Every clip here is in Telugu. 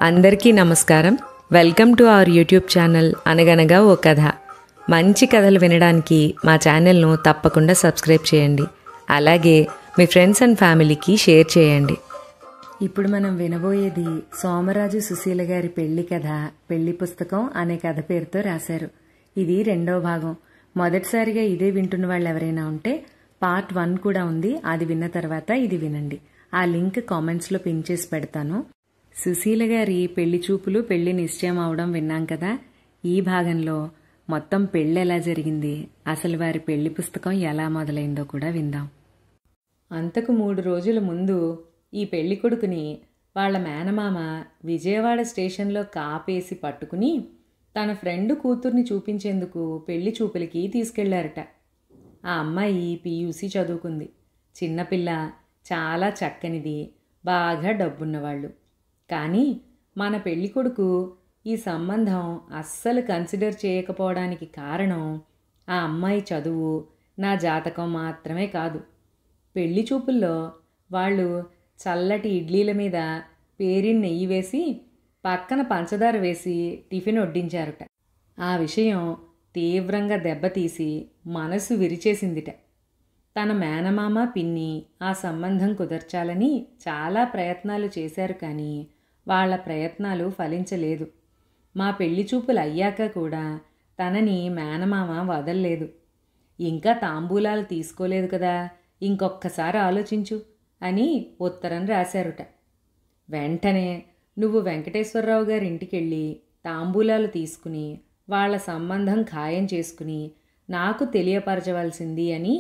అందరికీ నమస్కారం. Welcome to our YouTube channel అనగనగా ఓ కథ. మంచి కథలు వినడానికి మా ఛానల్ను తప్పకుండా సబ్స్క్రైబ్ చేయండి. అలాగే మీ ఫ్రెండ్స్ అండ్ ఫ్యామిలీకి షేర్ చేయండి. ఇప్పుడు మనం వినబోయేది సోమరాజు సుశీల గారి పెళ్లి కథ. పెళ్లి పుస్తకం అనే కథ పేరుతో రాశారు. ఇది 2వ భాగం. మొదటిసారిగా ఇదే వింటున్న వాళ్ళు ఎవరైనా ఉంటే పార్ట్ 1 కూడా ఉంది. అది విన్న తర్వాత ఇది వినండి. ఆ లింక్ కామెంట్స్లో పిన్ చేసి పెడతాను. సుశీల గారి పెళ్లి చూపులు, పెళ్లి నిశ్చయం అవడం విన్నాం కదా. ఈ భాగంలో మొత్తం పెళ్లి ఎలా జరిగింది, అసలు వారి పెళ్లి పుస్తకం ఎలా మొదలైందో కూడా విందాం. అంతకు 3 రోజుల ముందు ఈ పెళ్లి కొడుకుని వాళ్ల మేనమామ విజయవాడ స్టేషన్లో కాపేసి పట్టుకుని తన ఫ్రెండ్ కూతుర్ని చూపించేందుకు పెళ్లి చూపులకి తీసుకెళ్లారట. ఆ అమ్మాయి పీయూసీ చదువుకుంది. చిన్నపిల్ల, చాలా చక్కనిది, బాగా డబ్బున్నవాళ్ళు. కానీ మన పెళ్లి కొడుకు ఈ సంబంధం అస్సలు కన్సిడర్ చేయకపోవడానికి కారణం ఆ అమ్మాయి చదువు, నా జాతకం మాత్రమే కాదు. పెళ్లి చూపుల్లో వాళ్ళు చల్లటి ఇడ్లీల మీద పేరిన నెయ్యి వేసి పక్కన పంచదార వేసి టిఫిన్ వడ్డించారుట. ఆ విషయం తీవ్రంగా దెబ్బతీసి మనసు విరిచేసిందిట. తన మేనమామ, పిన్ని ఆ సంబంధం కుదర్చాలని చాలా ప్రయత్నాలు చేశారు. కానీ వాళ్ల ప్రయత్నాలు ఫలించలేదు. మా పెళ్లి చూపులు అయ్యాక కూడా తనని మేనమామ వదల్లేదు. ఇంకా తాంబూలాలు తీసుకోలేదు కదా, ఇంకొక్కసారి ఆలోచించు అని ఉత్తరం రాశారుట. వెంటనే నువ్వు వెంకటేశ్వరరావు గారి ఇంటికెళ్ళి తాంబూలాలు తీసుకుని వాళ్ల సంబంధం ఖాయం చేసుకుని నాకు తెలియపరచవలసింది అని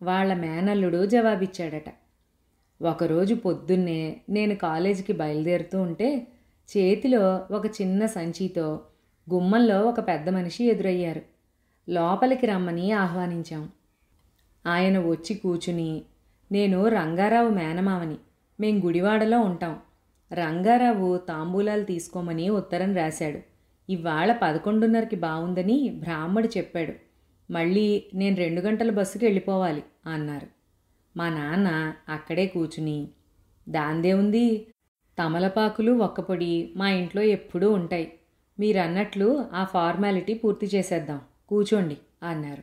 వాళ్ల మేనల్లుడు జవాబిచ్చాడట. ఒకరోజు పొద్దున్నే నేను కాలేజీకి బయలుదేరుతూ ఉంటే చేతిలో ఒక చిన్న సంచితో గుమ్మంలో ఒక పెద్ద మనిషి ఎదురయ్యారు. లోపలికి రమ్మని ఆహ్వానించాం. ఆయన వచ్చి కూచుని, నేను రంగారావు మేనమావని, మేం గుడివాడలో ఉంటాం. రంగారావు తాంబూలాలు తీసుకోమని ఉత్తరం రాశాడు. ఇవాళ 11:30కి బావుందని బ్రాహ్మడు చెప్పాడు. మళ్ళీ నేను 2 గంటల బస్సుకి వెళ్ళిపోవాలి అన్నారు. మా నాన్న అక్కడే కూచుని, దాందే ఉంది, తమలపాకులు ఒక్కపొడి మా ఇంట్లో ఎప్పుడూ ఉంటాయి. మీరన్నట్లు ఆ ఫార్మాలిటీ పూర్తి చేసేద్దాం, కూచోండి అన్నారు.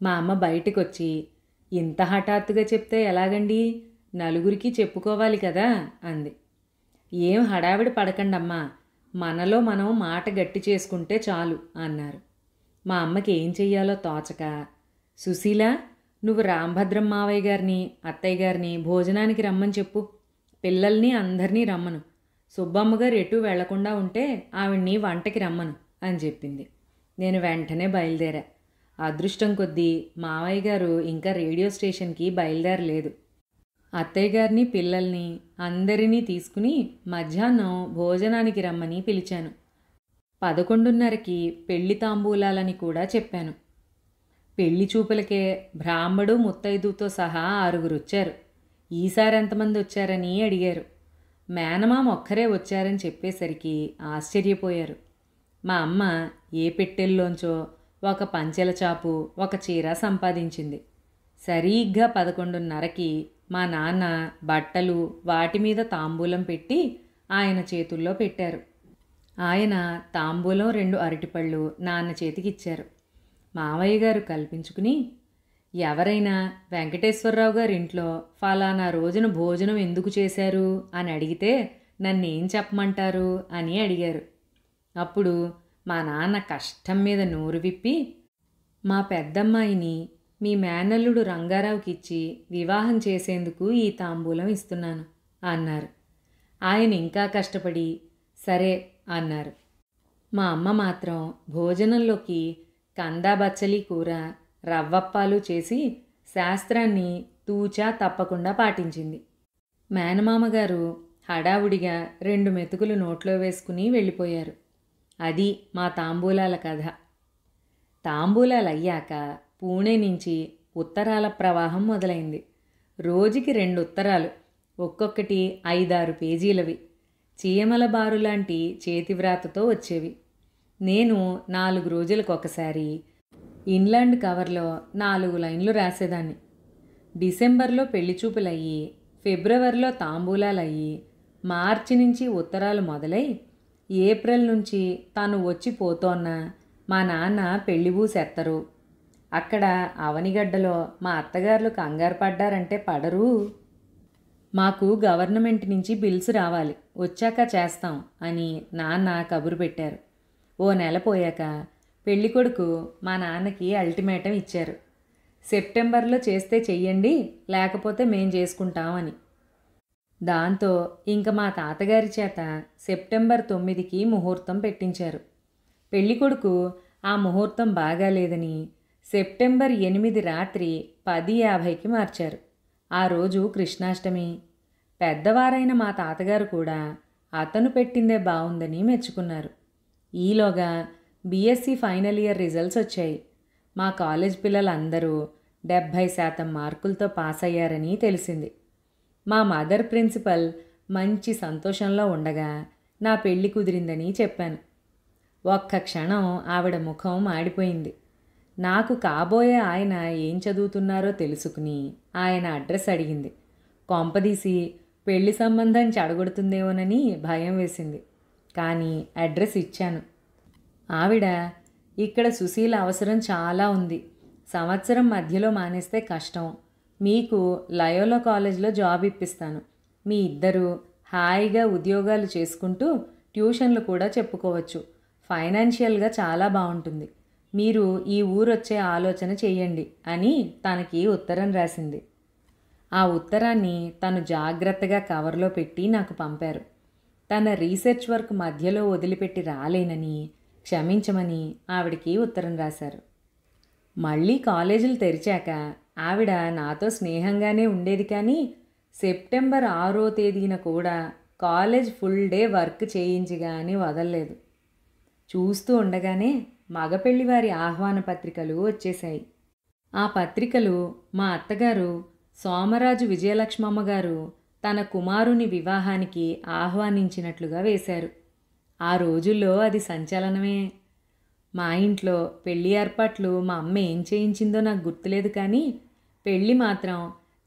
మా అమ్మ బయటకొచ్చి, ఇంత హఠాత్తుగా చెప్తే ఎలాగండి, నలుగురికి చెప్పుకోవాలి కదా అంది. ఏం హడావిడి పడకండమ్మా, మనలో మనం మాట గట్టి చేసుకుంటే చాలు అన్నారు. మా అమ్మకి ఏం చెయ్యాలో తోచక, సుశీల, నువ్వు రాంభద్రం మావయ్య గారిని, అత్తయ్య గారిని భోజనానికి రమ్మని చెప్పు, పిల్లల్ని అందరినీ రమ్మను, సుబ్బమ్మగారు ఎటూ వెళ్లకుండా ఉంటే ఆవిడ్ని వంటకి రమ్మను అని చెప్పింది. నేను వెంటనే బయలుదేరా. అదృష్టం కొద్దీ మావయ్య గారు ఇంకా రేడియో స్టేషన్కి బయలుదేరలేదు. అత్తయ్య గారిని, పిల్లల్ని అందరినీ తీసుకుని మధ్యాహ్నం భోజనానికి రమ్మని పిలిచాను. 11:30కి పెళ్లి తాంబూలాలని కూడా చెప్పాను. పెళ్లి చూపులకే బ్రాహ్మడు, ముత్తైదుతో సహా 6 వచ్చారు. ఈసారి ఎంతమంది వచ్చారని అడిగారు. మేనమామ ఒక్కరే వచ్చారని చెప్పేసరికి ఆశ్చర్యపోయారు. మా అమ్మ ఏ పెట్టెల్లోంచో ఒక పంచెల చాపు, ఒక చీర సంపాదించింది. సరిగ్గా 11:30కి మా నాన్న బట్టలు, వాటి మీద తాంబూలం పెట్టి ఆయన చేతుల్లో పెట్టారు. ఆయన తాంబూలం 2 అరటిపళ్ళు నాన్న చేతికిచ్చారు. మావయ్య గారు కల్పించుకుని, ఎవరైనా వెంకటేశ్వరరావు గారి ఇంట్లో ఫలానా రోజున భోజనం ఎందుకు చేశారు అని అడిగితే నన్నేం చెప్పమంటారు అని అడిగారు. అప్పుడు మా నాన్న కష్టం మీద నోరు విప్పి, మా పెద్దమ్మాయిని మీ మేనల్లుడు రంగారావుకిచ్చి వివాహం చేసేందుకు ఈ తాంబూలం ఇస్తున్నాను అన్నారు. ఆయన ఇంకా కష్టపడి సరే అన్నారు. మా అమ్మ మాత్రం భోజనంలోకి కందా బచ్చలి కూర, రవ్వప్పాలు చేసి శాస్త్రాన్ని తూచా తప్పకుండా పాటించింది. మేనమామగారు హడావుడిగా 2 మెతుకులు నోట్లో వేసుకుని వెళ్ళిపోయారు. అది మా తాంబూలాల కథ. తాంబూలాలయ్యాక పూణే నుంచి ఉత్తరాల ప్రవాహం మొదలైంది. రోజుకి 2 ఉత్తరాలు, ఒక్కొక్కటి 5-6 పేజీలవి. చీమల బారులాంటి చేతివ్రాతతో వచ్చేవి. నేను 4 రోజులకొకసారి ఇన్లాండ్ కవర్లో 4 లైన్లు రాసేదాన్ని. డిసెంబర్లో పెళ్లి చూపులయ్యి, ఫిబ్రవరిలో తాంబూలాలయ్యి, మార్చి నుంచి ఉత్తరాలు మొదలై ఏప్రిల్ నుంచి తను వచ్చి పోతోన్న మా నాన్న పెళ్లి బూసెత్తరు. అక్కడ అవనిగడ్డలో మా అత్తగారులు కంగారు పడ్డారంటే పడరు. మాకు గవర్నమెంట్ నుంచి బిల్స్ రావాలి, వచ్చాక చేస్తాం అని నాన్న కబురు పెట్టారు. ఓ నెల పోయాక పెళ్ళికొడుకు మా నాన్నకి అల్టిమేటం ఇచ్చారు. సెప్టెంబర్లో చేస్తే చెయ్యండి, లేకపోతే మేం చేసుకుంటామని. దాంతో ఇంక మా తాతగారి చేత సెప్టెంబర్ 9కి ముహూర్తం పెట్టించారు. పెళ్ళికొడుకు ఆ ముహూర్తం బాగాలేదని సెప్టెంబర్ 8 రాత్రి 10:50కి మార్చారు. ఆ రోజు కృష్ణాష్టమి. పెద్దవారైన మా తాతగారు కూడా అతను పెట్టిందే బాగుందని మెచ్చుకున్నారు. ఈలోగా బీఎస్సీ ఫైనల్ ఇయర్ రిజల్ట్స్ వచ్చాయి. మా కాలేజ్ పిల్లలందరూ 70% మార్కులతో పాస్ అయ్యారని తెలిసింది. మా మదర్ ప్రిన్సిపల్ మంచి సంతోషంలో ఉండగా నా పెళ్లి కుదిరిందని చెప్పాను. ఒక్క క్షణం ఆవిడ ముఖం మాడిపోయింది. నాకు కాబోయే ఆయన ఏం చదువుతున్నారో తెలుసుకుని ఆయన అడ్రస్ అడిగింది. కొంపదీసి పెళ్లి సంబంధం చెడగొడుతుందేమోనని భయం వేసింది. కానీ అడ్రస్ ఇచ్చాను. ఆవిడ, ఇక్కడ సుశీల అవసరం చాలా ఉంది, సంవత్సరం మధ్యలో మానేస్తే కష్టం, మీకు లయోలా కాలేజ్లో జాబ్ ఇప్పిస్తాను, మీ ఇద్దరూ హాయిగా ఉద్యోగాలు చేసుకుంటూ ట్యూషన్లు కూడా చెప్పుకోవచ్చు, ఫైనాన్షియల్గా చాలా బాగుంటుంది, మీరు ఈ ఊరొచ్చే ఆలోచన చెయ్యండి అని తనకి ఉత్తరం రాసింది. ఆ ఉత్తరాన్ని తను జాగ్రత్తగా కవర్లో పెట్టి నాకు పంపారు. తన రీసెర్చ్ వర్క్ మధ్యలో వదిలిపెట్టి రాలేనని క్షమించమని ఆవిడికి ఉత్తరం రాశారు. మళ్ళీ కాలేజీలు తెరిచాక ఆవిడ నాతో స్నేహంగానే ఉండేది, కానీ సెప్టెంబర్ 6వ తేదీన కూడా కాలేజ్ ఫుల్ డే వర్క్ చేయించి కానీ వదలలేదు. చూస్తూ ఉండగానే మగపెళ్లివారి ఆహ్వాన పత్రికలు వచ్చేశాయి. ఆ పత్రికలు మా అత్తగారు సోమరాజు విజయలక్ష్మమ్మ గారు తన కుమారుని వివాహానికి ఆహ్వానించినట్లుగా వేశారు. ఆ రోజుల్లో అది సంచలనమే. మా ఇంట్లో పెళ్లి ఏర్పాట్లు మా అమ్మ ఏం చేయించిందో నాకు గుర్తులేదు, కానీ పెళ్ళి మాత్రం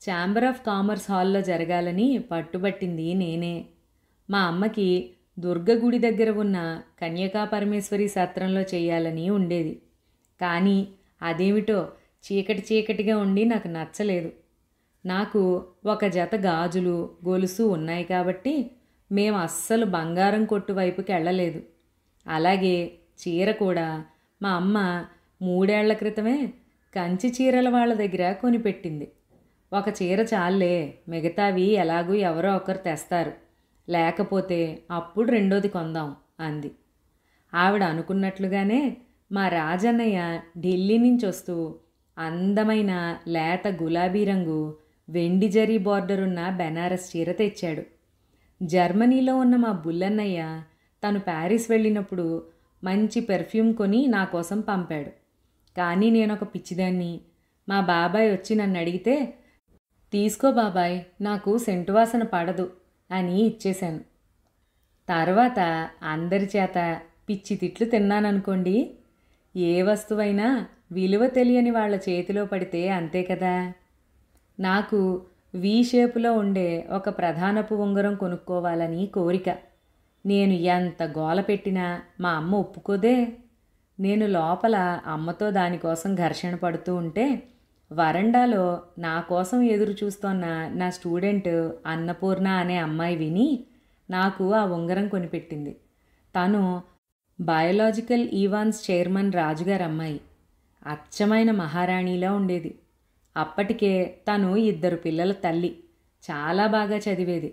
ఛాంబర్ ఆఫ్ కామర్స్ హాల్లో జరగాలని పట్టుబట్టింది నేనే. మా అమ్మకి దుర్గగుడి దగ్గర ఉన్న కన్యకా పరమేశ్వరి సత్రంలో చేయాలని ఉండేది. కానీ అదేమిటో చీకటిగా ఉండి నాకు నచ్చలేదు. నాకు ఒక జత గాజులు గొలుసు ఉన్నాయి కాబట్టి మేము అస్సలు బంగారం కొట్టు వైపుకి వెళ్ళలేదు. అలాగే చీర కూడా మా అమ్మ 3 ఏళ్ల క్రితమే కంచి చీరల వాళ్ళ దగ్గర కొనిపెట్టింది. ఒక చీర చాలే, మిగతావి ఎలాగూ ఎవరో ఒకరు తెస్తారు, లేకపోతే అప్పుడు రెండోది కొందాం అంది. ఆవిడ అనుకున్నట్లుగానే మా రాజన్నయ్య ఢిల్లీ నుంచి వస్తూ అందమైన లేత గులాబీ రంగు వెండి జరీ బార్డరున్న బెనారస్ చీర తెచ్చాడు. జర్మనీలో ఉన్న మా బుల్లన్నయ్య తను ప్యారిస్ వెళ్ళినప్పుడు మంచి పెర్ఫ్యూమ్ కొని నా కోసం పంపాడు. కానీ నేనొక పిచ్చిదాన్ని. మా బాబాయ్ వచ్చి నన్ను అడిగితే, తీసుకో బాబాయ్, నాకు సెంటు వాసన పడదు అని ఇచ్చేశాను. తర్వాత అందరి చేత పిచ్చి తిట్లు తిన్నాననుకోండి. ఏ వస్తువైనా విలువ తెలియని వాళ్ళ చేతిలో పడితే అంతే కదా. నాకు వీ షేపులో ఉండే ఒక ప్రధానపు ఉంగరం కొనుక్కోవాలని కోరిక. నేను ఎంత గోల పెట్టినా మా అమ్మ ఒప్పుకోదే. నేను లోపల అమ్మతో దానికోసం ఘర్షణ పడుతూ ఉంటే వరండాలో నా కోసం ఎదురు చూస్తోన్న నా స్టూడెంట్ అన్నపూర్ణ అనే అమ్మాయి విని నాకు ఆ ఉంగరం కొనిపెట్టింది. తను బయోలాజికల్ ఈవాన్స్ చైర్మన్ రాజుగారు అమ్మాయి. అచ్చమైన మహారాణిలా ఉండేది. అప్పటికే తను 2 పిల్లల తల్లి. చాలా బాగా చదివేది.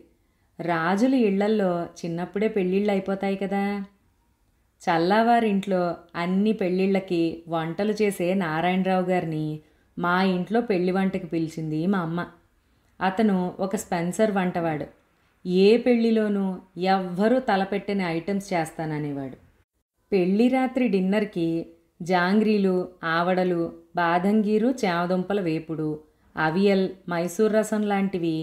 రాజుల ఇళ్లల్లో చిన్నప్పుడే పెళ్ళిళ్ళు అయిపోతాయి కదా. చల్లావారింట్లో అన్ని పెళ్ళిళ్ళకి వంటలు చేసే నారాయణరావు గారిని మా ఇంట్లో పెళ్లి వంటకి పిలిచింది మా అమ్మ. అతను ఒక స్పెన్సర్ వంటవాడు. ఏ పెళ్లిలోనూ ఎవ్వరూ తలపెట్టిన ఐటమ్స్ చేస్తాననేవాడు. పెళ్లి రాత్రి డిన్నర్కి జాంగ్రీలు, ఆవడలు, బాదంగీరు, చామదుంపల వేపుడు, అవియల్, మైసూర్ రసం లాంటివి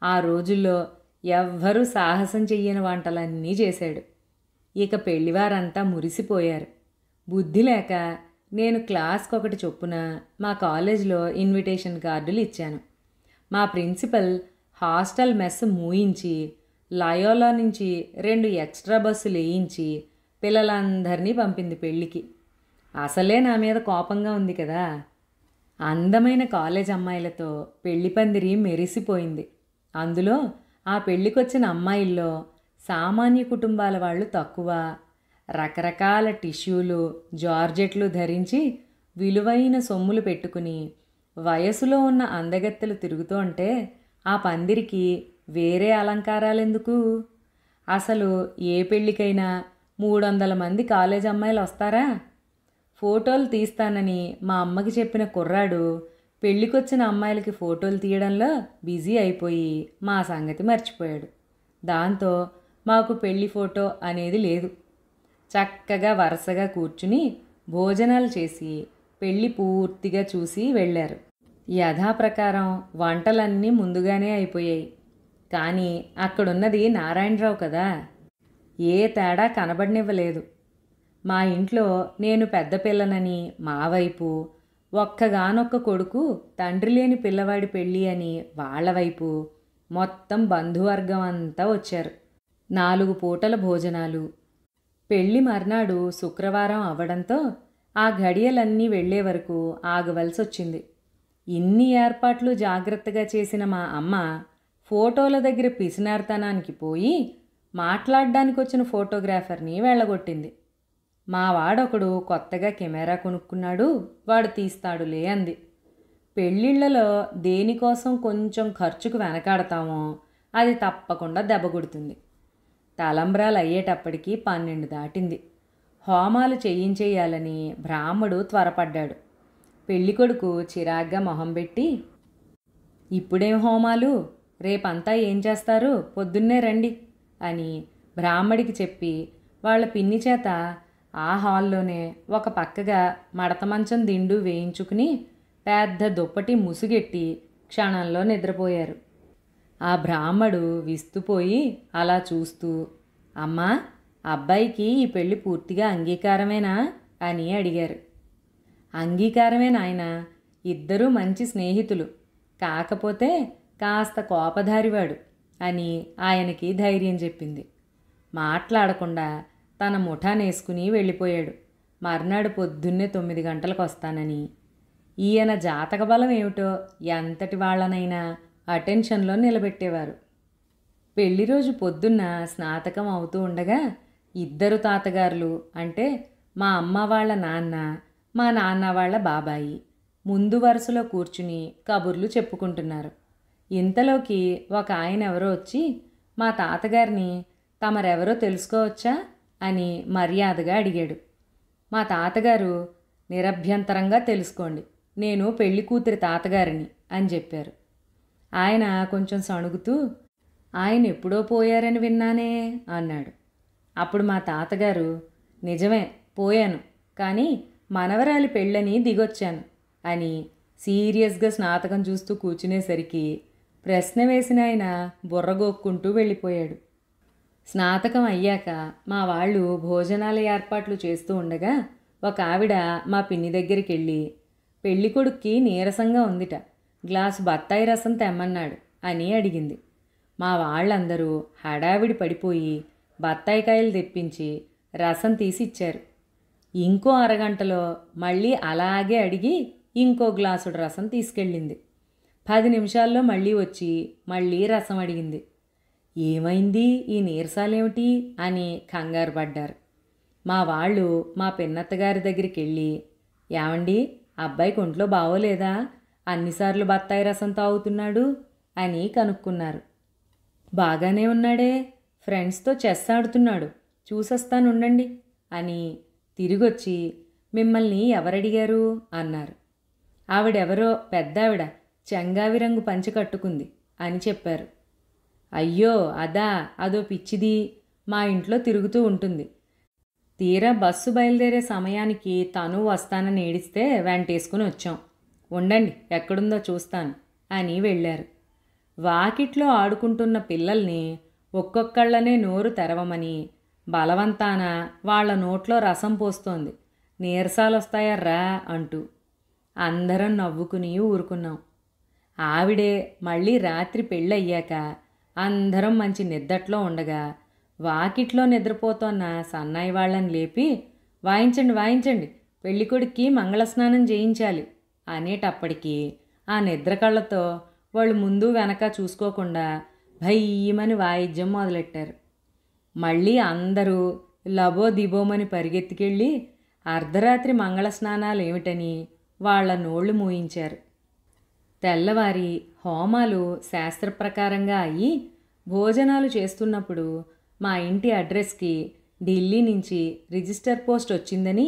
ఆ రోజుల్లో ఎవ్వరూ సాహసం చెయ్యని వంటలన్నీ చేశాడు. ఇక పెళ్లివారంతా మురిసిపోయారు. బుద్ధి లేక నేను క్లాస్కి 1 చొప్పున మా కాలేజ్లో ఇన్విటేషన్ కార్డులు ఇచ్చాను. మా ప్రిన్సిపల్ హాస్టల్ మెస్ మూయించి లయోలా నుంచి 2 ఎక్స్ట్రా బస్సులు వేయించి పిల్లలందరినీ పంపింది పెళ్ళికి. అసలే నా మీద కోపంగా ఉంది కదా. అందమైన కాలేజ్ అమ్మాయిలతో పెళ్లి పందిరి మెరిసిపోయింది. అందులో ఆ పెళ్ళికొచ్చిన అమ్మాయిల్లో సామాన్య కుటుంబాల వాళ్ళు తక్కువ. రకరకాల టిష్యూలు, జార్జెట్లు ధరించి విలువైన సొమ్ములు పెట్టుకుని వయసులో ఉన్న అందగత్తెలు తిరుగుతూ ఉంటే ఆ పందిరికి వేరే అలంకారాలెందుకు? అసలు ఏ పెళ్ళికైనా 300 మంది కాలేజ్ అమ్మాయిలు వస్తారా? ఫోటోలు తీస్తానని మా అమ్మకి చెప్పిన కుర్రాడు పెళ్ళికొచ్చిన అమ్మాయిలకి ఫోటోలు తీయడంలో బిజీ అయిపోయి మా సంగతి మర్చిపోయాడు. దాంతో మాకు పెళ్లి ఫోటో అనేది లేదు. చక్కగా వరుసగా కూర్చుని భోజనాలు చేసి పెళ్ళి పూర్తిగా చూసి వెళ్ళారు. యథాప్రకారం వంటలన్నీ ముందుగానే అయిపోయాయి. కానీ అక్కడున్నది నారాయణరావు కదా, ఏ తేడా కనబడనివ్వలేదు. మా ఇంట్లో నేను పెద్ద పిల్లనని మా వైపు, ఒక్కగానొక్క కొడుకు తండ్రి లేని పిల్లవాడి పెళ్ళి అని వాళ్ళ వైపు మొత్తం బంధువర్గం అంతా వచ్చారు. 4 పూటల భోజనాలు. పెళ్ళి మర్నాడు శుక్రవారం అవ్వడంతో ఆ ఘడియలన్నీ వెళ్లే వరకు ఆగవలసి వచ్చింది. ఇన్ని ఏర్పాట్లు జాగ్రత్తగా చేసిన మా అమ్మ ఫోటోల దగ్గర పిసినార్తనానికి పోయి మాట్లాడడానికి వచ్చిన ఫోటోగ్రాఫర్ని వెళ్ళగొట్టింది. మా వాడొకడు కొత్తగా కెమెరా కొనుక్కున్నాడు, వాడు తీస్తాడులే అంది. పెళ్ళిళ్ళలో దేనికోసం కొంచెం ఖర్చుకు వెనకాడతామో అది తప్పకుండా దెబ్బకొడుతుంది. తలంబ్రాలు అయ్యేటప్పటికి 12 దాటింది. హోమాలు చేయించేయాలని బ్రాహ్మడు త్వరపడ్డాడు. పెళ్ళికొడుకు చిరాగ్గా మొహం పెట్టి, ఇప్పుడేం హోమాలు, రేపంతా ఏం చేస్తారు, పొద్దున్నే రండి అని బ్రాహ్మడికి చెప్పి వాళ్ళ పిన్ని చేత ఆ హాల్లోనే ఒక పక్కగా మడత మంచం దిండు వేయించుకుని పెద్ద దుప్పటి ముసుగెట్టి క్షణంలో నిద్రపోయారు. ఆ బ్రాహ్మడు విస్తుపోయి అలా చూస్తూ, అమ్మా, అబ్బాయికి ఈ పెళ్ళి పూర్తిగా అంగీకారమేనా అని అడిగారు. అంగీకారమే నాయనా, ఇద్దరూ మంచి స్నేహితులు, కాకపోతే కాస్త కోపధారివాడు అని ఆయనకి ధైర్యం చెప్పింది. మాట్లాడకుండా తన ముఠానేసుకుని వెళ్ళిపోయాడు. మర్నాడు పొద్దున్నే 9 గంటలకు వస్తానని. ఈయన జాతక బలం ఏమిటో ఎంతటి వాళ్ళనైనా అటెన్షన్లో నిలబెట్టేవారు. పెళ్లి రోజు పొద్దున్న స్నాతకం అవుతూ ఉండగా ఇద్దరు తాతగారులు, అంటే మా అమ్మ వాళ్ళ నాన్న, మా నాన్న వాళ్ళ బాబాయి ముందు వరుసలో కూర్చుని కబుర్లు చెప్పుకుంటున్నారు. ఇంతలోకి ఒక ఆయన ఎవరో వచ్చి మా తాతగారిని తమరెవరో తెలుసుకోవచ్చా అని మర్యాదగా అడిగాడు. మా తాతగారు నిరభ్యంతరంగా తెలుసుకోండి, నేను పెళ్లి కూతురి తాతగారిని అని చెప్పారు. ఆయన కొంచెం సణుగుతూ, ఆయన ఎప్పుడో పోయారని విన్నానే అన్నాడు. అప్పుడు మా తాతగారు, నిజమే పోయాను, కానీ మనవరాలి పెళ్ళని దిగొచ్చాను అని సీరియస్గా స్నాతకం చూస్తూ కూర్చునేసరికి ప్రశ్న వేసిన ఆయన బుర్రగోక్కుంటూ వెళ్ళిపోయాడు. స్నాతకం అయ్యాక మా వాళ్ళు భోజనాల ఏర్పాట్లు చేస్తూ ఉండగా ఒక ఆవిడ మా పిన్ని దగ్గరికి వెళ్ళి, పెళ్ళికొడుక్కి నీరసంగా ఉందిట, గ్లాసు బత్తాయి రసం తెమ్మన్నాడు అని అడిగింది. మా వాళ్ళందరూ హడావిడి పడిపోయి బత్తాయికాయలు తెప్పించి రసం తీసి ఇచ్చారు. ఇంకో అరగంటలో మళ్ళీ అలాగే అడిగి ఇంకో గ్లాసుడు రసం తీసుకెళ్ళింది. 10 నిమిషాల్లో మళ్ళీ వచ్చి మళ్ళీ రసం అడిగింది. ఏమైంది, ఈ నీరసాలేమిటి అని కంగారు పడ్డారు. మా వాళ్ళు మా పిన్నత్తగారి దగ్గరికి వెళ్ళి, ఏమండి, అబ్బాయికి ఒంట్లో బాగోలేదా, అన్నిసార్లు బత్తాయి రసం తాగుతున్నాడు అని కనుక్కున్నారు. బాగానే ఉన్నాడే, ఫ్రెండ్స్తో చెస్ ఆడుతున్నాడు, చూసొస్తానుండండి అని తిరిగొచ్చి, మిమ్మల్ని ఎవరడిగారు అన్నారు. ఆవిడెవరో పెద్దావిడ, చెంగావి రంగు పంచె కట్టుకుంది అని చెప్పారు. అయ్యో అదా, అదో పిచ్చిది, మా ఇంట్లో తిరుగుతూ ఉంటుంది. తీరా బస్సు బయలుదేరే సమయానికి తను వస్తానని ఏడిస్తే వెంటేసుకుని వచ్చాం. ఉండండి, ఎక్కడుందో చూస్తాను అని వెళ్ళారు. వాకిట్లో ఆడుకుంటున్న పిల్లల్ని ఒక్కొక్కళ్ళనే నోరు తెరవమని బలవంతాన వాళ్ల నోట్లో రసం పోస్తోంది, నీరసాలొస్తాయర్రా అంటూ. అందరం నవ్వుకుని ఊరుకున్నాం. ఆవిడే మళ్ళీ రాత్రి పెళ్ళయ్యాక అందరం మంచి నిద్దట్లో ఉండగా వాకిట్లో నిద్రపోతోన్న సన్నాయి వాళ్ళని లేపి, వాయించండి వాయించండి, పెళ్ళికొడుక్కి మంగళస్నానం చేయించాలి అనేటప్పటికీ ఆ నిద్ర కళ్ళతో వాళ్ళు ముందు వెనక చూసుకోకుండా భయ్యమని వాయిద్యం మొదలెట్టారు. మళ్ళీ అందరూ లబో దిబోమని పరిగెత్తికెళ్ళి అర్ధరాత్రి మంగళ స్నానాలు ఏమిటని వాళ్ల నోళ్లు మూయించారు. తెల్లవారి హోమాలు శాస్త్రప్రకారంగా అయ్యి భోజనాలు చేస్తున్నప్పుడు మా ఇంటి అడ్రస్కి ఢిల్లీ నుంచి రిజిస్టర్ పోస్ట్ వచ్చిందని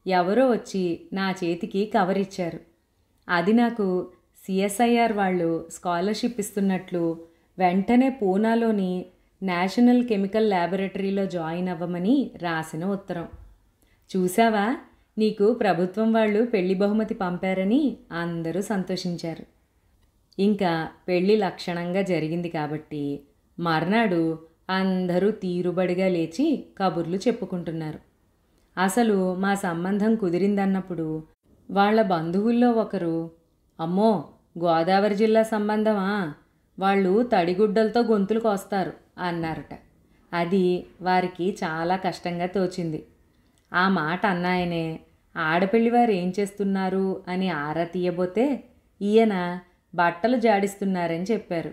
ఎవరో వచ్చి నా చేతికి కవర్ ఇచ్చారు. అది నాకు సిఎస్ఐఆర్ వాళ్ళు స్కాలర్షిప్ ఇస్తున్నట్లు వెంటనే పూనాలోని నేషనల్ కెమికల్ ల్యాబొరేటరీలో జాయిన్ అవ్వమని రాసిన ఉత్తరం. చూసావా, నీకు ప్రభుత్వం వాళ్ళు పెళ్లి బహుమతి పంపారని అందరూ సంతోషించారు. ఇంకా పెళ్లి లక్షణంగా జరిగింది కాబట్టి మర్నాడు అందరూ తీరుబడిగా లేచి కబుర్లు చెప్పుకుంటున్నారు. అసలు మా సంబంధం కుదిరిందన్నప్పుడు వాళ్ళ బంధువుల్లో ఒకరు, అమ్మో గోదావరి జిల్లా సంబంధమా, వాళ్ళు తడిగుడ్డలతో గొంతులు కోస్తారు అన్నారట. అది వారికి చాలా కష్టంగా తోచింది. ఆ మాట అన్నాయనే ఆడపిల్లివారు ఏం చేస్తున్నారు అని ఆరా తీయబోతే ఈయన బట్టలు జాడిస్తున్నారని చెప్పారు.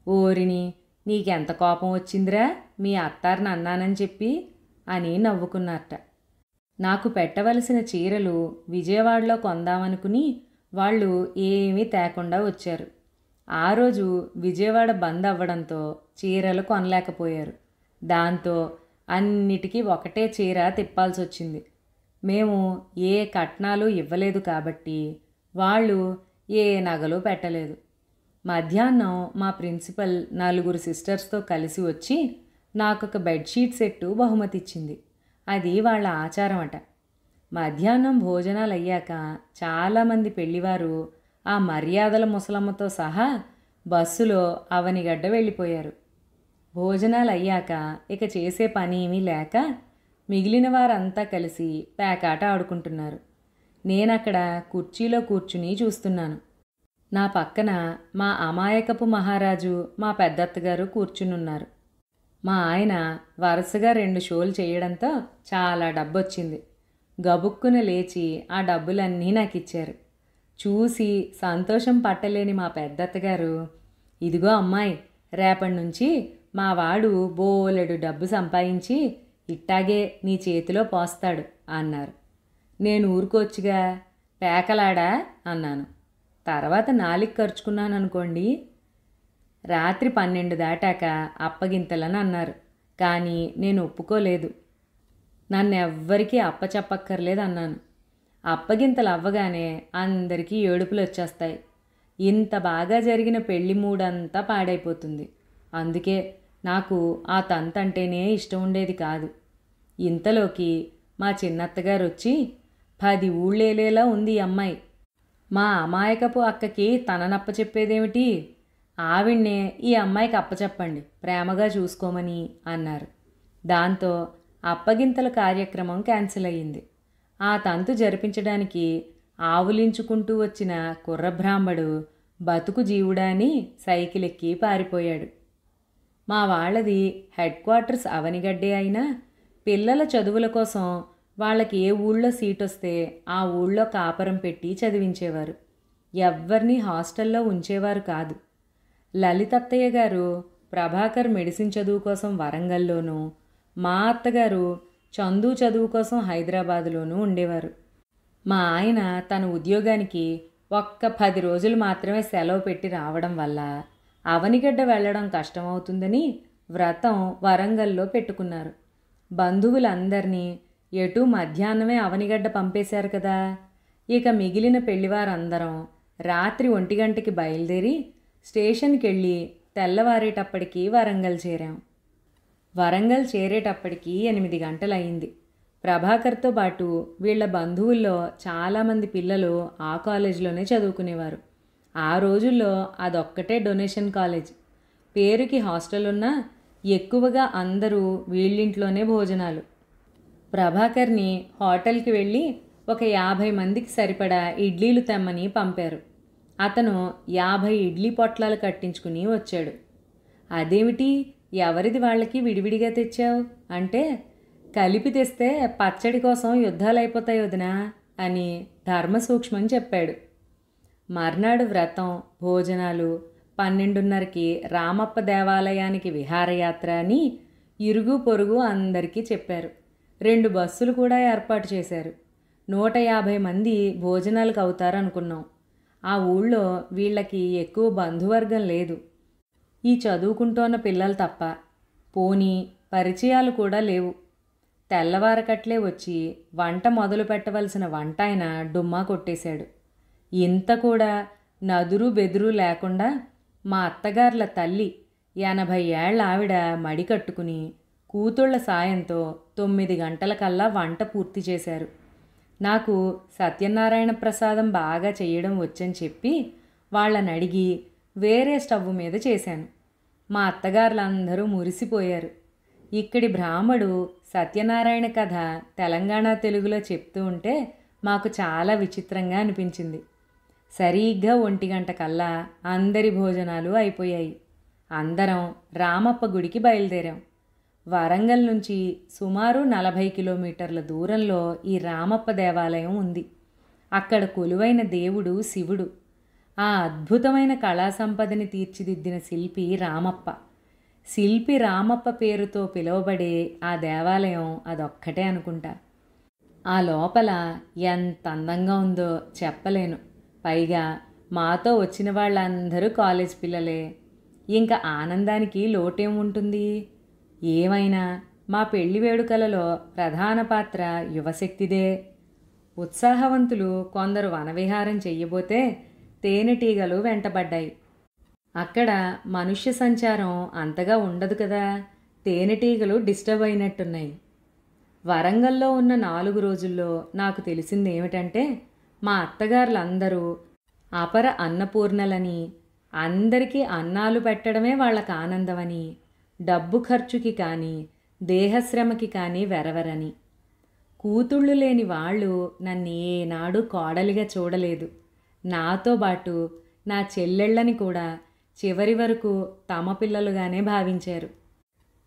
ఓరిని, నీకెంత కోపం వచ్చిందిరా మీ అత్తారిని అన్నానని చెప్పి అని నవ్వుకున్నారట. నాకు పెట్టవలసిన చీరలు విజయవాడలో కొందామనుకుని వాళ్ళు ఏమీ తేకుండా వచ్చారు. ఆ రోజు విజయవాడ బంద్ అవ్వడంతో చీరలు కొనలేకపోయారు. దాంతో అన్నిటికీ ఒకటే చీర తిప్పాల్సి వచ్చింది. మేము ఏ కట్నాలు ఇవ్వలేదు కాబట్టి వాళ్ళు ఏ నగలు పెట్టలేదు. మధ్యాహ్నం మా ప్రిన్సిపల్ 4 సిస్టర్స్తో కలిసి వచ్చి నాకొక బెడ్షీట్ సెట్టు బహుమతి ఇచ్చింది. అది వాళ్ళ ఆచారం అట. మధ్యాహ్నం భోజనాలు అయ్యాక చాలామంది పెళ్లివారు ఆ మర్యాదల ముసలమ్మతో సహా బస్సులో అవనిగడ్డ వెళ్ళిపోయారు. భోజనాలు అయ్యాక ఇక చేసే పని ఏమీ లేక మిగిలిన వారంతా కలిసి పేకాట ఆడుకుంటున్నారు. నేనక్కడ కుర్చీలో కూర్చుని చూస్తున్నాను. నా పక్కన మా అమాయకపు మహారాజు మా పెద్దత్తగారు కూర్చునున్నారు. మా ఆయన వరుసగా 2 షోలు చేయడంతో చాలా డబ్బొచ్చింది. గబుక్కున లేచి ఆ డబ్బులన్నీ నాకు ఇచ్చారు. చూసి సంతోషం పట్టలేని మా పెద్దత్తగారు, ఇదిగో అమ్మాయి, రేపటి నుంచి మా వాడు బోలెడు డబ్బు సంపాదించి ఇట్టాగే నీ చేతిలో పోస్తాడు అన్నారు. నేను ఊరుకోవచ్చుగా, పేకలాడా అన్నాను. తర్వాత నాలిక ఖర్చుకున్నాను అనుకోండి. రాత్రి 12 దాటాక అప్పగింతలని అన్నారు. కానీ నేను ఒప్పుకోలేదు. నన్నెవ్వరికీ అప్పచెప్పక్కర్లేదు అన్నాను. అప్పగింతలు అవ్వగానే అందరికీ ఏడుపులు వచ్చేస్తాయి. ఇంత బాగా జరిగిన పెళ్లి మూడంతా పాడైపోతుంది. అందుకే నాకు ఆ తంతంటేనే ఇష్టం ఉండేది కాదు. ఇంతలోకి మా చిన్నత్తగారు వచ్చి, 10 ఊళ్ళేలేలా ఉంది ఈ అమ్మాయి, మా అమాయకపు అక్కకి తననప్ప చెప్పేదేమిటి, ఆవిడ్నే ఈ అమ్మాయికి అప్పచెప్పండి, ప్రేమగా చూసుకోమని అన్నారు. దాంతో అప్పగింతల కార్యక్రమం క్యాన్సిల్ అయ్యింది. ఆ తంతు జరిపించడానికి ఆవులించుకుంటూ వచ్చిన కుర్రబ్రాహ్మడు బతుకు జీవుడా అని సైకిల్ ఎక్కి పారిపోయాడు. మా వాళ్ళది హెడ్ క్వార్టర్స్ అవనిగడ్డే అయినా పిల్లల చదువుల కోసం వాళ్ళకి ఏ ఊళ్ళో సీటొస్తే ఆ ఊళ్ళో కాపరం పెట్టి చదివించేవారు. ఎవ్వరినీ హాస్టల్లో ఉంచేవారు కాదు. లలితత్తయ్య గారు ప్రభాకర్ మెడిసిన్ చదువు కోసం వరంగల్లోనూ, మా అత్తగారు చందు చదువు కోసం హైదరాబాదులోనూ ఉండేవారు. మా ఆయన తన ఉద్యోగానికి ఒక్క 10 రోజులు మాత్రమే సెలవు పెట్టి రావడం వల్ల అవనిగడ్డ వెళ్ళడం కష్టమవుతుందని వ్రతం వరంగల్లో పెట్టుకున్నారు. బంధువులందరినీ ఎటూ మధ్యాహ్నమే అవనిగడ్డ పంపేశారు కదా. ఇక మిగిలిన పెళ్లివారందరం రాత్రి 1 గంటకి బయలుదేరి స్టేషన్కి వెళ్ళి తెల్లవారేటప్పటికి వరంగల్ చేరాం. వరంగల్ చేరేటప్పటికి 8 గంటలయ్యింది. ప్రభాకర్తో పాటు వీళ్ల బంధువుల్లో చాలామంది పిల్లలు ఆ కాలేజీలోనే చదువుకునేవారు. ఆ రోజుల్లో అదొక్కటే డొనేషన్ కాలేజ్. పేరుకి హాస్టల్ ఉన్నా ఎక్కువగా అందరూ వీళ్ళింట్లోనే భోజనాలు. ప్రభాకర్ని హోటల్కి వెళ్ళి ఒక 50 మందికి సరిపడా ఇడ్లీలు తెమ్మని పంపారు. అతను 50 ఇడ్లీ పొట్లాలు కట్టించుకుని వచ్చాడు. అదేమిటి, ఎవరిది వాళ్ళకి విడివిడిగా తెచ్చావు అంటే, కలిపి తెస్తే పచ్చడి కోసం యుద్ధాలైపోతాయి వదినా అని ధర్మసూక్ష్మం చెప్పాడు. మర్నాడు వ్రతం, భోజనాలు, 12:30కి రామప్ప దేవాలయానికి విహారయాత్ర అని ఇరుగు పొరుగు అందరికీ చెప్పారు. 2 బస్సులు కూడా ఏర్పాటు చేశారు. 150 మంది భోజనాలకు అవుతారనుకున్నాం. ఆ ఊళ్ళో వీళ్ళకి ఎక్కువ బంధువర్గం లేదు, ఈ చదువుకుంటోన్న పిల్లలు తప్ప. పోనీ పరిచయాలు కూడా లేవు. తెల్లవారకట్లే వచ్చి వంట మొదలు పెట్టవలసిన వంటాయన డుమ్మా కొట్టేశాడు. ఇంత కూడా నదురు బెదురు లేకుండా మా అత్తగార్ల తల్లి 80 ఏళ్ల ఆవిడ మడి కట్టుకుని కూతుళ్ల సాయంతో 9 గంటలకల్లా వంట పూర్తి చేశారు. నాకు సత్యనారాయణ ప్రసాదం బాగా చేయడం వచ్చని చెప్పి వాళ్ళని అడిగి వేరే స్టవ్ మీద చేశాను. మా అత్తగారులందరూ మురిసిపోయారు. ఇక్కడి బ్రాహ్మడు సత్యనారాయణ కథ తెలంగాణ తెలుగులో చెప్తూ ఉంటే మాకు చాలా విచిత్రంగా అనిపించింది. సరిగ్గా 1 గంట కల్లా అందరి భోజనాలు అయిపోయాయి. అందరం రామప్ప గుడికి బయలుదేరాం. వరంగల్ నుంచి సుమారు 40 కిలోమీటర్ల దూరంలో ఈ రామప్ప దేవాలయం ఉంది. అక్కడ కొలువైన దేవుడు శివుడు. ఆ అద్భుతమైన కళా సంపదని తీర్చిదిద్దిన శిల్పి రామప్ప. శిల్పి రామప్ప పేరుతో పిలువబడే ఆ దేవాలయం అదొక్కటే అనుకుంటా. ఆ లోపల ఎంత అందంగా ఉందో చెప్పలేను. పైగా మాతో వచ్చిన వాళ్ళందరూ కాలేజ్ పిల్లలే. ఇంకా ఆనందానికి లోటేం ఉంటుంది? ఏమైనా మా పెళ్లి వేడుకలలో ప్రధాన పాత్ర యువశక్తిదే. ఉత్సాహవంతులు కొందరు వనవిహారం చెయ్యబోతే తేనెటీగలు వెంటబడ్డాయి. అక్కడ మనుష్య సంచారం అంతగా ఉండదు కదా, తేనెటీగలు డిస్టర్బ్ అయినట్టున్నాయి. వరంగల్లో ఉన్న 4 రోజుల్లో నాకు తెలిసింది ఏమిటంటే, మా అత్తగారులందరూ అపర అన్నపూర్ణలని, అందరికీ అన్నాలు పెట్టడమే వాళ్ళకు ఆనందమని, డబ్బు ఖర్చుకి కానీ దేహశ్రమకి కానీ వెరవరని. కూతుళ్ళు లేని వాళ్ళు నన్నేనాడు కోడలిగా చూడలేదు. నాతో పాటు నా చెల్లెళ్ళని కూడా చివరి వరకు తమ పిల్లలుగానే భావించారు.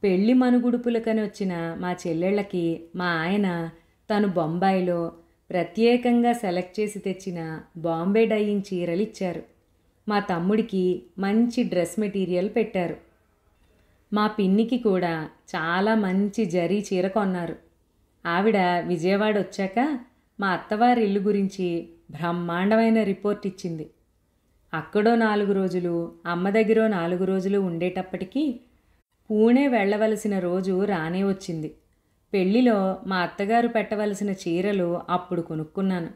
పెళ్లి మనుగుడుపులకని వచ్చిన మా చెల్లెళ్ళకి మా ఆయన తను బొంబాయిలో ప్రత్యేకంగా సెలెక్ట్ చేసి తెచ్చిన బాంబే డైయింగ్ చీరలు ఇచ్చారు. మా తమ్ముడికి మంచి డ్రెస్ మెటీరియల్ పెట్టారు. మా పిన్నికి కూడా చాలా మంచి జరీ చీర కొన్నారు. ఆవిడ విజయవాడ వచ్చాక మా అత్తవారి ఇల్లు గురించి బ్రహ్మాండమైన రిపోర్ట్ ఇచ్చింది. అక్కడో 4 రోజులు, అమ్మ దగ్గర 4 రోజులు ఉండేటప్పటికీ పూణే వెళ్ళవలసిన రోజు రానే వచ్చింది. పెళ్లిలో మా అత్తగారు పెట్టవలసిన చీరలు అప్పుడు కొనుక్కున్నాను.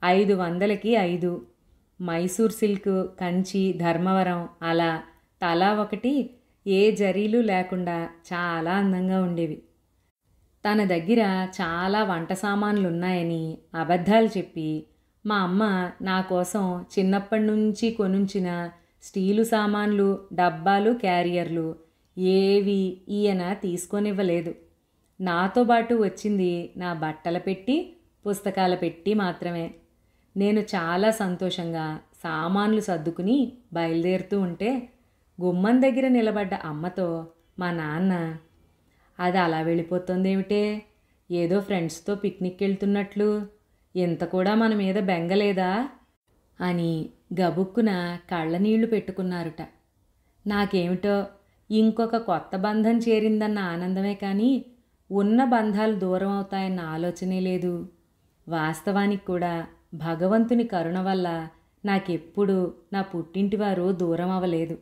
500కి 5. మైసూర్ సిల్క్, కంచి, ధర్మవరం అలా తలా ఒకటి, ఏ జరీలు లేకుండా చాలా అందంగా ఉండేవి. తన దగ్గర చాలా వంట సామాన్లున్నాయని అబద్ధాలు చెప్పి మా అమ్మ నా కోసం చిన్నప్పటి నుంచి కొనుంచిన స్టీలు సామాన్లు, డబ్బాలు, క్యారియర్లు ఏవి ఈయన తీసుకొనివ్వలేదు. నాతో పాటు వచ్చింది నా బట్టల పెట్టి, పుస్తకాల పెట్టి మాత్రమే. నేను చాలా సంతోషంగా సామాన్లు సర్దుకుని బయలుదేరుతూ ఉంటే గుమ్మం దగ్గర నిలబడ్డ అమ్మతో మా నాన్న, అది అలా వెళ్ళిపోతుందేమిటే, ఏదో ఫ్రెండ్స్తో పిక్నిక్ వెళ్తున్నట్లు, ఇంత కూడా మన మీద బెంగలేదా అని గబుక్కున కళ్ళనీళ్లు పెట్టుకున్నారుట. నాకేమిటో ఇంకొక కొత్త బంధం చేరిందన్న ఆనందమే కానీ ఉన్న బంధాలు దూరం అవుతాయన్న ఆలోచనే లేదు. వాస్తవానికి కూడా భగవంతుని కరుణ వల్ల నాకెప్పుడు నా పుట్టింటివారు దూరం అవ్వలేదు.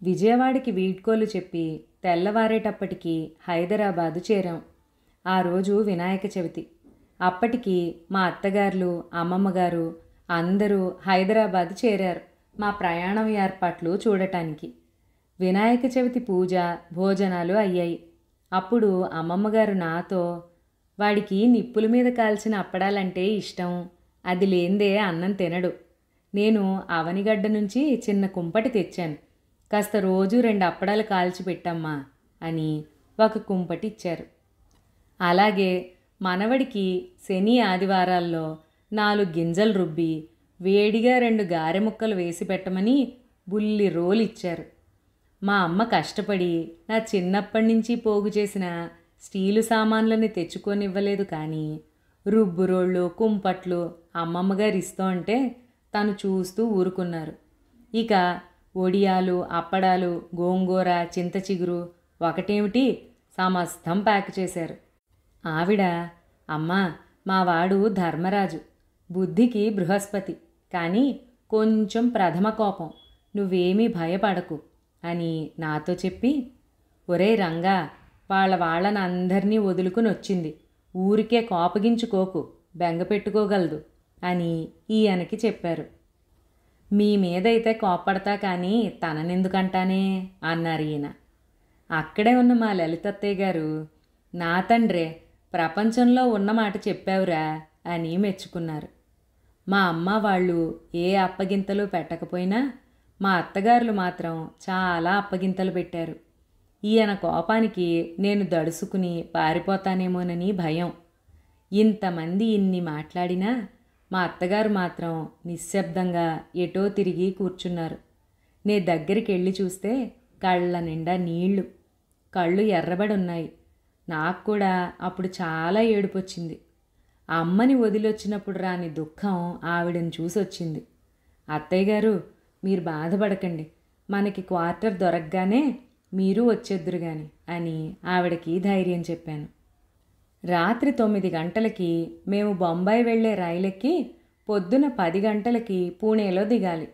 విజయవాడకి వీడ్కోలు చెప్పి తెల్లవారేటప్పటికి హైదరాబాదు చేరాం. ఆ రోజు వినాయక చవితి. అప్పటికి మా అత్తగారులు, అమ్మమ్మగారు అందరూ హైదరాబాదు చేరారు మా ప్రయాణం ఏర్పాట్లు చూడటానికి. వినాయక చవితి పూజ, భోజనాలు అయ్యాయి. అప్పుడు అమ్మమ్మగారు నాతో, వాడికి నిప్పుల మీద కాల్చిన అప్పడాలంటే ఇష్టం, అది లేందే అన్నం తినడు. నేను అవనిగడ్డ నుంచి చిన్న కుంపటి తెచ్చాను, కాస్త రోజు 2 అప్పడాలు కాల్చి పెట్టమ్మా అని ఒక కుంపటి ఇచ్చారు. అలాగే మనవడికి శని ఆదివారాల్లో 4 గింజలు రుబ్బి వేడిగా 2 గారె ముక్కలు వేసి పెట్టమని బుల్లి రోలు ఇచ్చారు. మా అమ్మ కష్టపడి నా చిన్నప్పటి నుంచి పోగు చేసిన స్టీలు సామాన్లని తెచ్చుకొనివ్వలేదు, కానీ రుబ్బురోళ్ళు, కుంపట్లు అమ్మమ్మగారు ఇస్తూ ఉంటే తను చూస్తూ ఊరుకున్నారు. ఇక ఒడియాలు, అప్పడాలు, గోంగూర, చింత చిగురు ఒకటేమిటి సమస్తం ప్యాక్ చేశారు. ఆవిడ, అమ్మా, మా వాడు ధర్మరాజు, బుద్ధికి బృహస్పతి, కానీ కొంచెం ప్రథమ కోపం, నువ్వేమీ భయపడకు అని నాతో చెప్పి, ఒరే రంగా, వాళ్ళని అందరినీ వదులుకుని వచ్చింది, ఊరికే కోపగించుకోకు, బెంగ పెట్టుకోగలదు అని ఈయనకి చెప్పారు. మీ మీదైతే కోప్పడతా కానీ తననెందుకంటానే అన్నారు ఈయన. అక్కడే ఉన్న మా లలితత్తయ్య గారు, నా తండ్రే, ప్రపంచంలో ఉన్నమాట చెప్పావురా అని మెచ్చుకున్నారు. మా అమ్మ వాళ్ళు ఏ అప్పగింతలు పెట్టకపోయినా మా అత్తగారులు మాత్రం చాలా అప్పగింతలు పెట్టారు. ఈయన కోపానికి నేను దడుసుకుని పారిపోతానేమోనని భయం. ఇంతమంది ఇన్ని మాట్లాడినా మా అత్తగారు మాత్రం నిశ్శబ్దంగా ఎటో తిరిగి కూర్చున్నారు. నే దగ్గరికి వెళ్ళి చూస్తే కళ్ళ నిండా నీళ్లు, కళ్ళు ఎర్రబడి ఉన్నాయి. నాకు కూడా అప్పుడు చాలా ఏడుపొచ్చింది. అమ్మని వదిలొచ్చినప్పుడు రాని దుఃఖం ఆవిడని చూసొచ్చింది. అత్తయ్య గారు, మీరు బాధపడకండి, మనకి క్వార్టర్ దొరకగానే మీరు వచ్చేద్దురు గాని అని ఆవిడకి ధైర్యం చెప్పాను. రాత్రి 9 గంటలకి మేము బొంబాయి వెళ్లే రైలెక్కి పొద్దున 10 గంటలకి పూణేలో దిగాలి.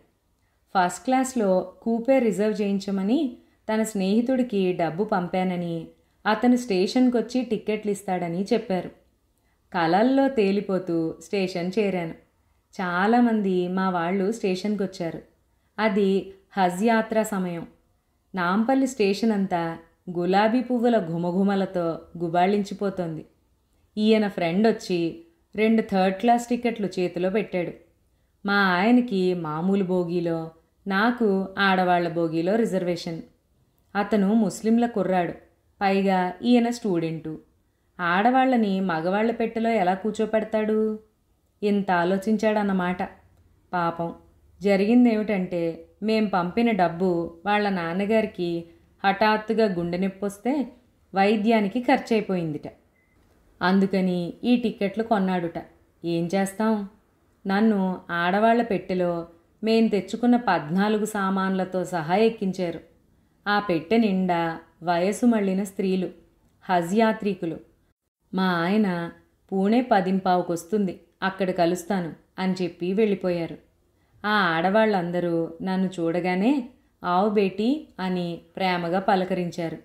ఫస్ట్ క్లాస్లో కూపే రిజర్వ్ చేయించమని తన స్నేహితుడికి డబ్బు పంపానని, అతను స్టేషన్కి వచ్చి టిక్కెట్లు ఇస్తాడని చెప్పారు. కలల్లో తేలిపోతూ స్టేషన్ చేరాను. చాలామంది మా వాళ్ళు స్టేషన్కి వచ్చారు. అది హజ్ యాత్ర సమయం. నాంపల్లి స్టేషన్ అంతా గులాబీ పువ్వుల ఘుమఘుమలతో గుబాళించిపోతోంది. ఈయన ఫ్రెండ్ వచ్చి 2 థర్డ్ క్లాస్ టికెట్లు చేతిలో పెట్టాడు. మా ఆయనకి మామూలు బోగీలో, నాకు ఆడవాళ్ల బోగీలో రిజర్వేషన్. అతను ముస్లింల కుర్రాడు, పైగా ఈయన స్టూడెంటు. ఆడవాళ్ళని మగవాళ్ల పెట్టెలో ఎలా కూర్చోపెడతాడు? ఇంత ఆలోచించాడన్నమాట. పాపం, జరిగిందేమిటంటే మేం పంపిన డబ్బు వాళ్ళ నాన్నగారికి హఠాత్తుగా గుండె నొప్పొస్తే వైద్యానికి ఖర్చయిపోయిందిట. అందుకని ఈ టిక్కెట్లు కొన్నాడుట. ఏం చేస్తాం? నన్ను ఆడవాళ్ల పెట్టెలో మేం తెచ్చుకున్న 14 సామాన్లతో సహా ఎక్కించారు. ఆ పెట్టె నిండా వయసు మళ్ళిన స్త్రీలు, హజ్ యాత్రికులు. మా ఆయన పూణే 10:15 అక్కడ కలుస్తాను అని చెప్పి వెళ్ళిపోయారు. ఆ ఆడవాళ్ళందరూ నన్ను చూడగానే ఆవు బేటీ అని ప్రేమగా పలకరించారు.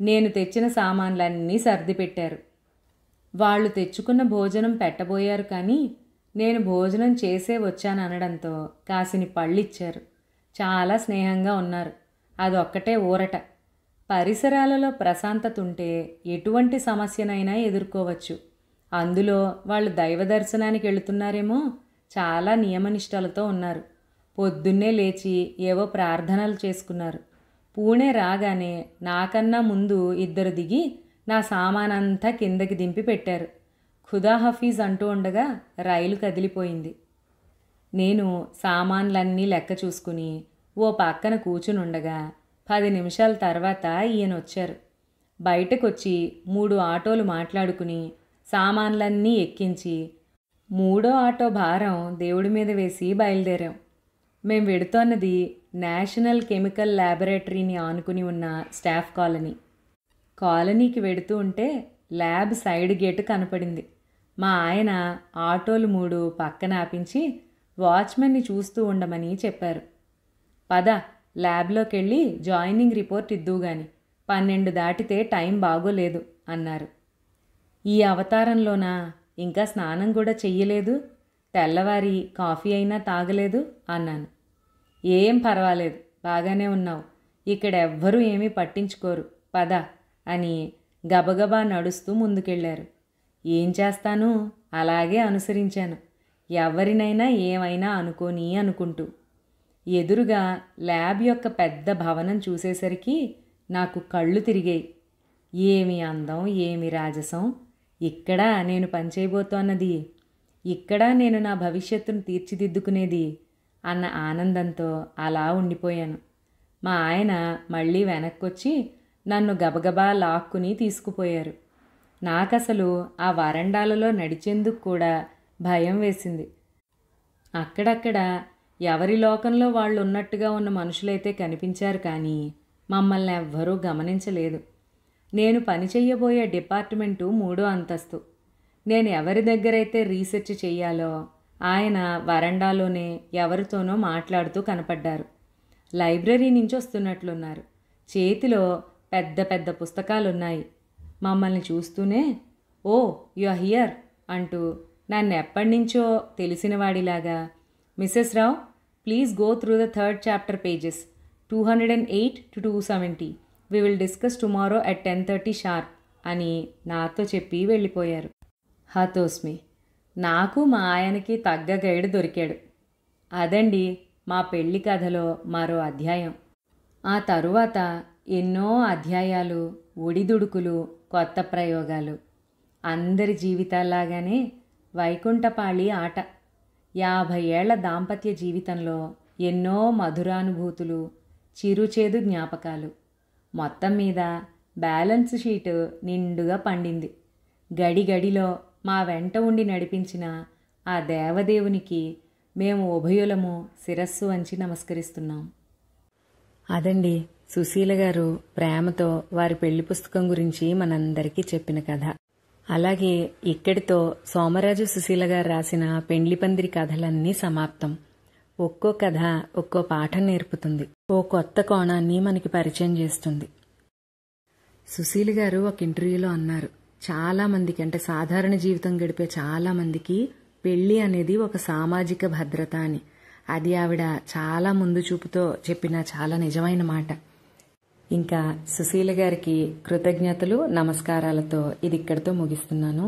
నేను తెచ్చిన సామాన్లన్నీ సర్ది పెట్టారు. వాళ్ళు తెచ్చుకున్న భోజనం పెట్టబోయారు, కానీ నేను భోజనం చేసే వచ్చాననడంతో కాసిని పళ్ళిచ్చారు. చాలా స్నేహంగా ఉన్నారు. అదొక్కటే ఊరట. పరిసరాలలో ప్రశాంతత ఉంటే ఎటువంటి సమస్యనైనా ఎదుర్కోవచ్చు. అందులో వాళ్ళు దైవ దర్శనానికి వెళుతున్నారేమో, చాలా నియమనిష్టలతో ఉన్నారు. పొద్దున్నే లేచి ఏవో ప్రార్థనలు చేసుకున్నారు. పూణే రాగానే నాకన్నా ముందు 2 దిగి నా సామానంతా కిందకి దింపి పెట్టారు. ఖుదా హఫీజ్ అంటూ ఉండగా రైలు కదిలిపోయింది. నేను సామాన్లన్నీ లెక్క చూసుకుని ఓ పక్కన కూర్చునుండగా 10 నిమిషాల తర్వాత ఈయన వచ్చారు. బయటకొచ్చి 3 ఆటోలు మాట్లాడుకుని సామాన్లన్నీ ఎక్కించి 3వ ఆటో భారం దేవుడి మీద వేసి బయలుదేరాం. మేం వెడుతోన్నది నేషనల్ కెమికల్ ల్యాబొరేటరీని ఆనుకుని ఉన్న స్టాఫ్ కాలనీ. కాలనీకి వెడుతూ ఉంటే ల్యాబ్ సైడ్ గేటు కనపడింది. మా ఆయన ఆటోలు 3 పక్కన ఆపించి వాచ్మెన్ని చూస్తూ ఉండమని చెప్పారు. పద, ల్యాబ్లోకి వెళ్ళి జాయినింగ్ రిపోర్ట్ ఇద్దువుగాని, 12 దాటితే టైం బాగోలేదు అన్నారు. ఈ అవతారంలోనా? ఇంకా స్నానం కూడా చెయ్యలేదు, తెల్లవారి కాఫీ అయినా తాగలేదు అన్నాను. ఏం పర్వాలేదు, బాగానే ఉన్నావు, ఇక్కడెవ్వరూ ఏమీ పట్టించుకోరు, పద అని గబగబా నడుస్తూ ముందుకెళ్ళారు. ఏం చేస్తాను, అలాగే అనుసరించాను, ఎవరినైనా ఏమైనా అనుకుంటూ. ఎదురుగా ల్యాబ్ యొక్క పెద్ద భవనం చూసేసరికి నాకు కళ్ళు తిరిగాయి. ఏమి అందం, ఏమి రాజసం! ఇక్కడా నేను పనిచేయబోతోన్నది, ఇక్కడా నేను నా భవిష్యత్తును తీర్చిదిద్దుకునేది అన్న ఆనందంతో అలా ఉండిపోయాను. మా ఆయన మళ్ళీ వెనక్కొచ్చి నన్ను గబగబా లాక్కుని తీసుకుపోయారు. నాకసలు ఆ వరండాలలో నడిచేందుకు కూడా భయం వేసింది. అక్కడక్కడ ఎవరి లోకంలో వాళ్ళు ఉన్నట్టుగా ఉన్న మనుషులైతే కనిపించారు, కానీ మమ్మల్ని ఎవ్వరూ గమనించలేదు. నేను పనిచెయ్యబోయే డిపార్ట్మెంటు 3వ అంతస్తు. నేను ఎవరి దగ్గరైతే రీసెర్చ్ చెయ్యాలో ఆయన వరండాలోనే ఎవరితోనో మాట్లాడుతూ కనపడ్డారు. లైబ్రరీ నుంచి వస్తున్నట్లున్నారు. చేతిలో పెద్ద పెద్ద పుస్తకాలున్నాయి. మమ్మల్ని చూస్తూనే "ఓ, యు ఆర్ హియర్" అంటూ నన్ను ఎప్పటినుంచో తెలిసినవాడిలాగా, "mrs Rao, please go through the 3rd chapter pages 208 to 270. We will discuss tomorrow at 10:30 sharp" అని నాతో చెప్పి వెళ్ళిపోయారు. హతోస్మి. నాకు మా ఆయనకి తగ్గ గైడ్ దొరికాడు. అదండి మా పెళ్లి కథలో మరో అధ్యాయం. ఆ తరువాత ఎన్నో అధ్యాయాలు, ఒడిదుడుకులు, కొత్త ప్రయోగాలు. అందరి జీవితాల్లాగానే వైకుంఠపాళి ఆట. 50 ఏళ్ల దాంపత్య జీవితంలో ఎన్నో మధురానుభూతులు, చిరుచేదు జ్ఞాపకాలు. మొత్తం మీద బ్యాలెన్స్ షీటు నిండుగా పండింది. గడిగడిలో మా వెంట ఉండి నడిపించిన ఆ దేవదేవునికి మేము ఉభయులము శిరస్సు వంచి నమస్కరిస్తున్నాం. అదండి సుశీల గారు ప్రేమతో వారి పెళ్లి పుస్తకం గురించి మనందరికీ చెప్పిన కథ. అలాగే ఇక్కడితో సోమరాజు సుశీల గారు రాసిన పెండ్లి పందిరి కథలన్నీ సమాప్తం. ఒక్కో కథ ఒక్కో పాఠం నేర్పుతుంది, ఓ కొత్త కోణాన్ని మనకి పరిచయం చేస్తుంది. సుశీల గారు ఒక ఇంటర్వ్యూలో అన్నారు, చాలా మందికి, అంటే సాధారణ జీవితం గడిపే చాలా మందికి పెళ్లి అనేది ఒక సామాజిక భద్రత అని. అది ఆవిడ చాలా ముందు చూపుతో చెప్పిన చాలా నిజమైన మాట. ఇంకా సుశీల గారికి కృతజ్ఞతలు, నమస్కారాలతో ఇది ఇక్కడితో ముగిస్తున్నాను.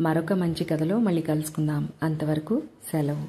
మరొక మంచి కథలో మళ్ళీ కలుసుకుందాం. అంతవరకు సెలవు.